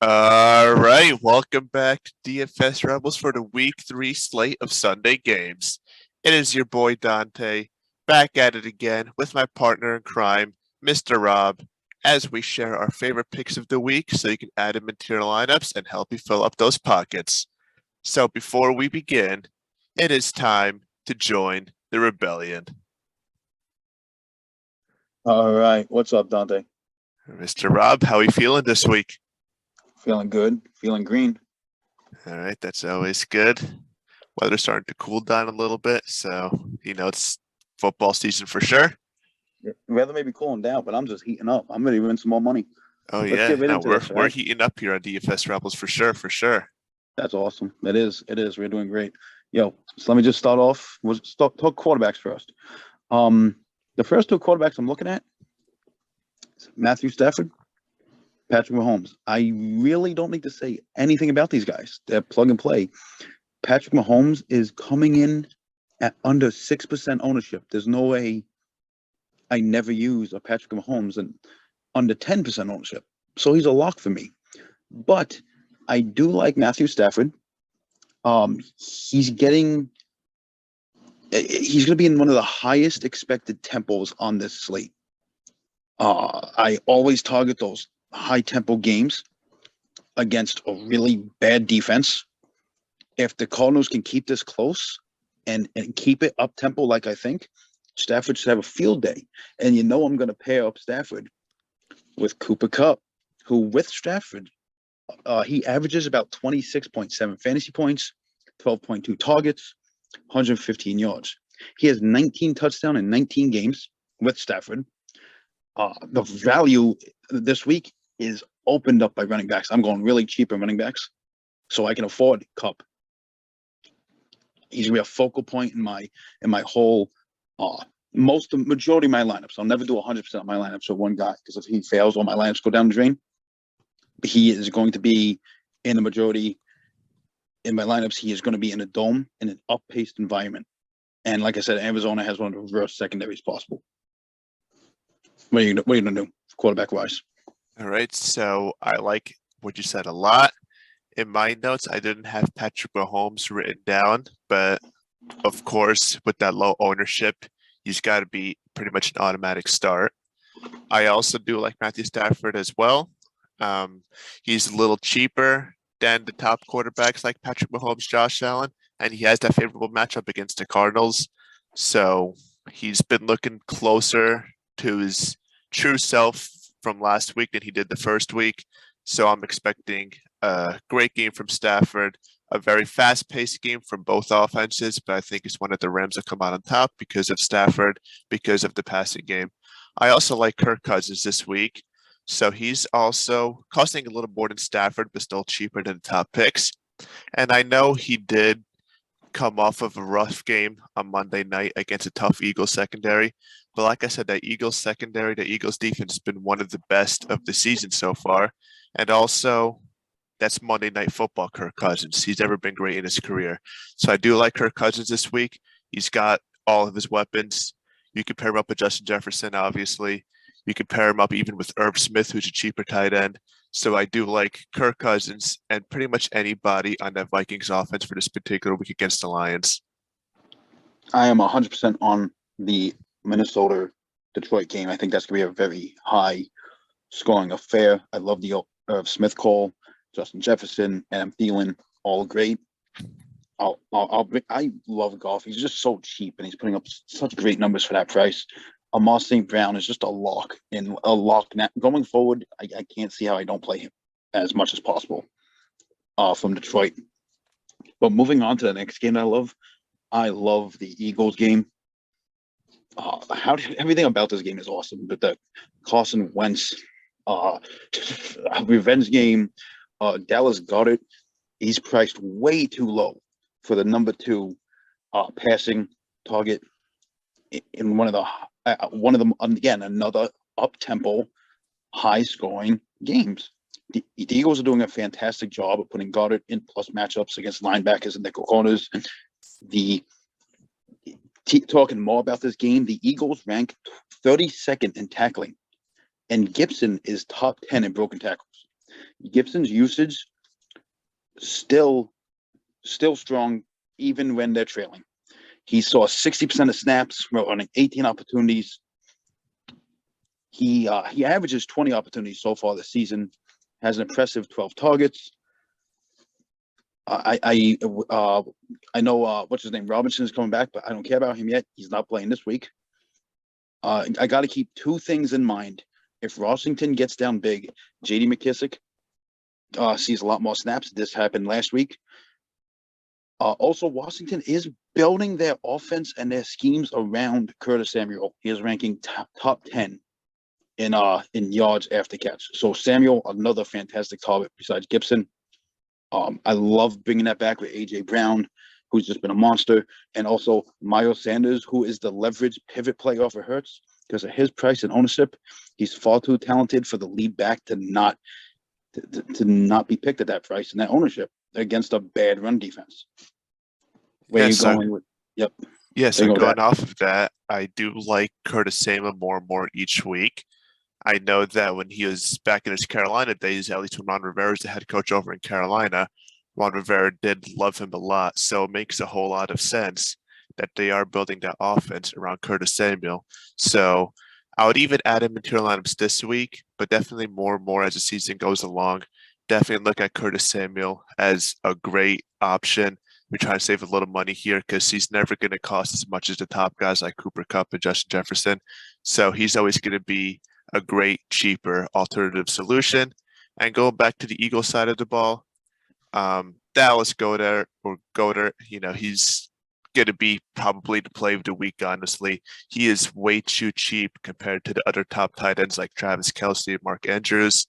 All right, welcome back to DFS Rebels for the Week 3 slate of Sunday games. It is your boy Dante, back at it again with my partner in crime, Mr. Rob, as we share our favorite picks of the week so you can add them into your lineups and help you fill up those pockets. So before we begin, it is time to join the rebellion. All right. What's up, Dante? Mr. Rob, how are you feeling this week? Feeling good? Feeling green? All right, that's always good. Weather's starting to cool down a little bit, so it's football season for sure. Weather may be cooling down, but I'm just heating up. I'm ready to win some more money. Oh Let's get yeah, right no, into we're this, all we're right? heating up here on DFS Rebels for sure, for sure. That's awesome. It is. It is. We're doing great. Yo, so let me just start off. We'll talk quarterbacks first. Um, the first two quarterbacks I'm looking at is Matthew Stafford, Patrick Mahomes. I really don't need to say anything about these guys. They're plug and play. Patrick Mahomes is coming in at under 6% ownership. There's no way I never use a Patrick Mahomes and under 10% ownership. So he's a lock for me. But I do like Matthew Stafford. He's getting he's going to be in one of the highest expected tempos on this slate. I always target those high tempo games against a really bad defense. If the Cardinals can keep this close and keep it up tempo, like I think, Stafford should have a field day. And I'm going to pair up Stafford with Cooper Cup, who with Stafford, he averages about 26.7 fantasy points, 12.2 targets, 115 yards. He has 19 touchdowns in 19 games with Stafford. The value this week is opened up by running backs. I'm going really cheap in running backs, so I can afford Cup. He's gonna be a focal point in my whole majority of my lineups. I'll never do 100% of my lineups for one guy because if he fails, all my lineups go down the drain. He is going to be in the majority in my lineups. He is going to be in a dome in an up-paced environment. And like I said, Arizona has one of the reverse secondaries possible. What are you going to do quarterback wise? All right, so I like what you said a lot. In my notes, I didn't have Patrick Mahomes written down, but of course, with that low ownership, he's got to be pretty much an automatic start. I also do like Matthew Stafford as well. Um, he's a little cheaper than the top quarterbacks like Patrick Mahomes, Josh Allen, and he has that favorable matchup against the Cardinals. So he's been looking closer to his true self from last week than he did the first week. So I'm expecting a great game from Stafford, a very fast-paced game from both offenses, but I think it's one of the Rams that come out on top because of Stafford, because of the passing game. I also like Kirk Cousins this week. So he's also costing a little more than Stafford, but still cheaper than the top picks. And I know he did come off of a rough game on Monday night against a tough Eagles secondary. But like I said, that Eagles secondary, the Eagles defense has been one of the best of the season so far. And also, that's Monday Night Football, Kirk Cousins. He's never been great in his career. So I do like Kirk Cousins this week. He's got all of his weapons. You can pair him up with Justin Jefferson, obviously. You can pair him up even with Irv Smith, who's a cheaper tight end. So I do like Kirk Cousins and pretty much anybody on that Vikings offense for this particular week against the Lions. I am 100% on the Minnesota Detroit game. I think that's going to be a very high scoring affair. I love the Smith call, Justin Jefferson, and I'm feeling all great. I love golf. He's just so cheap, and he's putting up such great numbers for that price. Amar St. Brown is just a lock, and a lock now. Going forward, I can't see how I don't play him as much as possible from Detroit. But moving on to the next game I love the Eagles game. Everything about this game is awesome. But the Carson Wentz uh, revenge game, Dallas Goddard, he's priced way too low for the number two passing target in one of them again another up tempo, high scoring games. The Eagles are doing a fantastic job of putting Goddard in plus matchups against linebackers and nickel corners. The Talking more about this game, the Eagles rank 32nd in tackling, and Gibson is top 10 in broken tackles. Gibson's usage still strong even when they're trailing. He saw 60% of snaps, running 18 opportunities. He averages 20 opportunities so far this season, has an impressive 12 targets. I know what's his name, Robinson is coming back, but I don't care about him yet. He's not playing this week. I got to keep two things in mind. If Washington gets down big, J.D. McKissick sees a lot more snaps. This happened last week. Also, Washington is building their offense and their schemes around Curtis Samuel. He is ranking top 10 in yards after catch. So Samuel, another fantastic target besides Gibson. I love bringing that back with A.J. Brown, who's just been a monster, and also Miles Sanders, who is the leverage pivot player for Hurts. Because of his price and ownership, he's far too talented for the lead back to not be picked at that price and that ownership against a bad run defense. Where you going with? Yep. Yeah, so going off of that, I do like Curtis Samuel more and more each week. I know that when he was back in his Carolina days, at least when Ron Rivera was the head coach over in Carolina, Ron Rivera did love him a lot. So it makes a whole lot of sense that they are building that offense around Curtis Samuel. So I would even add him into your lineups this week, but definitely more and more as the season goes along. Definitely look at Curtis Samuel as a great option. We try to save a little money here because he's never going to cost as much as the top guys like Cooper Kupp and Justin Jefferson. So he's always going to be a great, cheaper alternative solution. And going back to the Eagles side of the ball, Dallas Goedert, he's going to be probably the play of the week, honestly. He is way too cheap compared to the other top tight ends like Travis Kelce, Mark Andrews,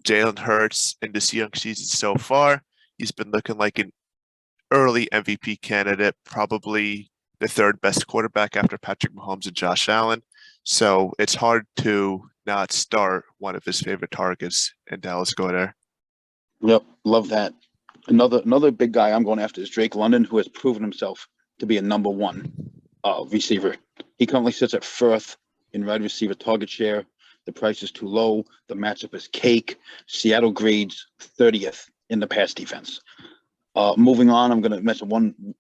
Jalen Hurts in this young season so far. He's been looking like an early MVP candidate, probably the third best quarterback after Patrick Mahomes and Josh Allen. So it's hard to not start one of his favorite targets in Dallas Goedert. Yep, love that. Another big guy I'm going after is Drake London, who has proven himself to be a number one receiver. He currently sits at fourth in wide receiver target share. The price is too low. The matchup is cake. Seattle grades 30th in the pass defense. Moving on, I'm going to mention one.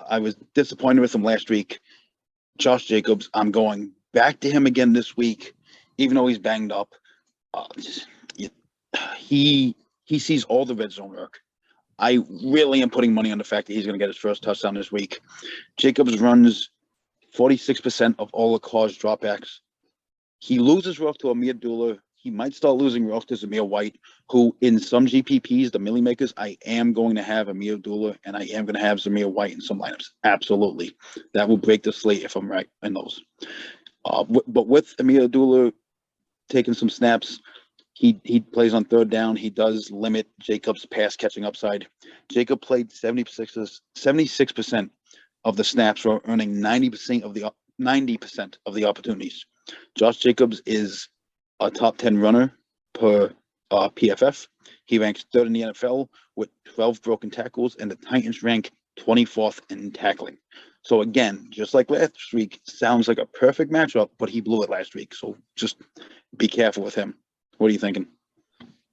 I was disappointed with him last week. Josh Jacobs. I'm going back to him again this week, even though he's banged up. He sees all the red zone work. I really am putting money on the fact that he's going to get his first touchdown this week. Jacobs runs 46% of all the caused dropbacks. He loses rough to Amir Abdullah. He might start losing rough to Zamir White, who in some GPPs, the Millie Makers, I am going to have Amir Abdullah and I am going to have Zamir White in some lineups. Absolutely. That will break the slate if I'm right in those. But with Amir Abdullah taking some snaps, he plays on third down. He does limit Jacobs' pass catching upside. Jacob played 76% of the snaps, for earning 90% of the opportunities. Josh Jacobs is a top 10 runner per PFF. He ranks third in the NFL with 12 broken tackles, and the Titans rank 24th in tackling. So again, just like last week, sounds like a perfect matchup, but he blew it last week. So just be careful with him. What are you thinking?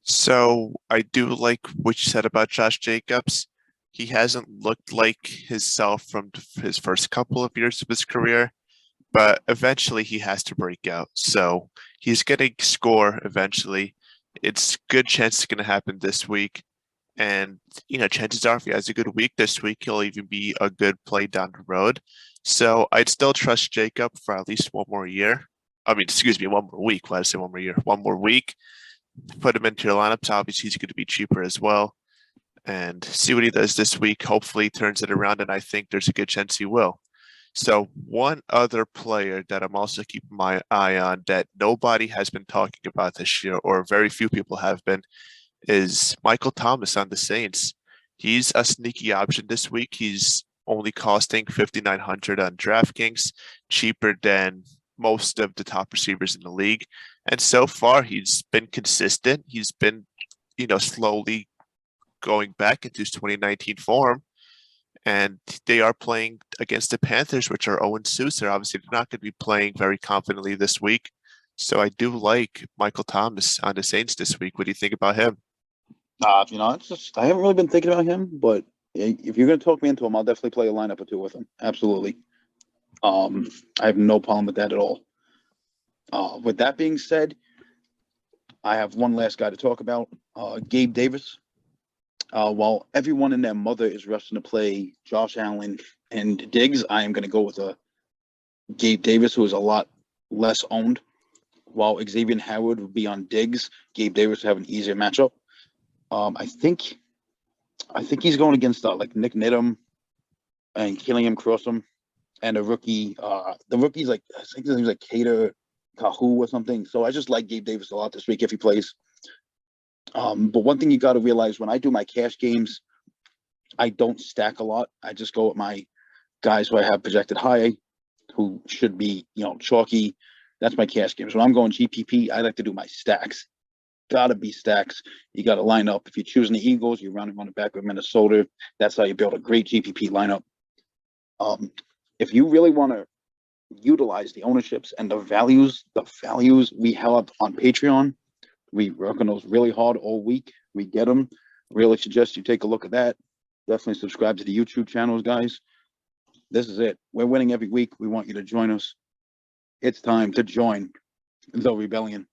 So I do like what you said about Josh Jacobs. He hasn't looked like himself from his first couple of years of his career, but eventually he has to break out. So he's going to score eventually. It's good chance it's going to happen this week. And, chances are if he has a good week this week, he'll even be a good play down the road. So I'd still trust Jacob for at least one more year. One more week. Why did I say one more year? One more week. Put him into your lineups. Obviously, he's going to be cheaper as well. And see what he does this week. Hopefully, he turns it around, and I think there's a good chance he will. So one other player that I'm also keeping my eye on that nobody has been talking about this year, or very few people have been, is Michael Thomas on the Saints. He's a sneaky option this week. He's only costing $5,900 on DraftKings, cheaper than most of the top receivers in the league. And so far, he's been consistent. He's been, slowly going back into his 2019 form. And they are playing against the Panthers, which are 0-2. So obviously, they're not going to be playing very confidently this week. So I do like Michael Thomas on the Saints this week. What do you think about him? You know, it's just I haven't really been thinking about him, but if you're gonna talk me into him, I'll definitely play a lineup or two with him. Absolutely. I have no problem with that at all. With that being said, I have one last guy to talk about, Gabe Davis. While everyone and their mother is rushing to play Josh Allen and Diggs, I am going to go with Gabe Davis, who is a lot less owned. While Xavier Howard would be on Diggs, Gabe Davis would have an easier matchup. I think he's going against like Nick Needham and Killian Crossum and a rookie. The rookie's like I think his name's like Cater Kahu or something. So I just like Gabe Davis a lot this week if he plays. But one thing you got to realize when I do my cash games, I don't stack a lot. I just go with my guys who I have projected high, who should be, chalky. That's my cash games. When I'm going GPP, I like to do my stacks. Gotta be stacks. You got to line up. If you're choosing the Eagles, you're running on the back with Minnesota. That's how you build a great GPP lineup. If you really want to utilize the ownerships and the values we have on Patreon, we work on those really hard all week. We get them. Really suggest you take a look at that. Definitely subscribe to the YouTube channels, guys. This is it. We're winning every week. We want you to join us. It's time to join the rebellion.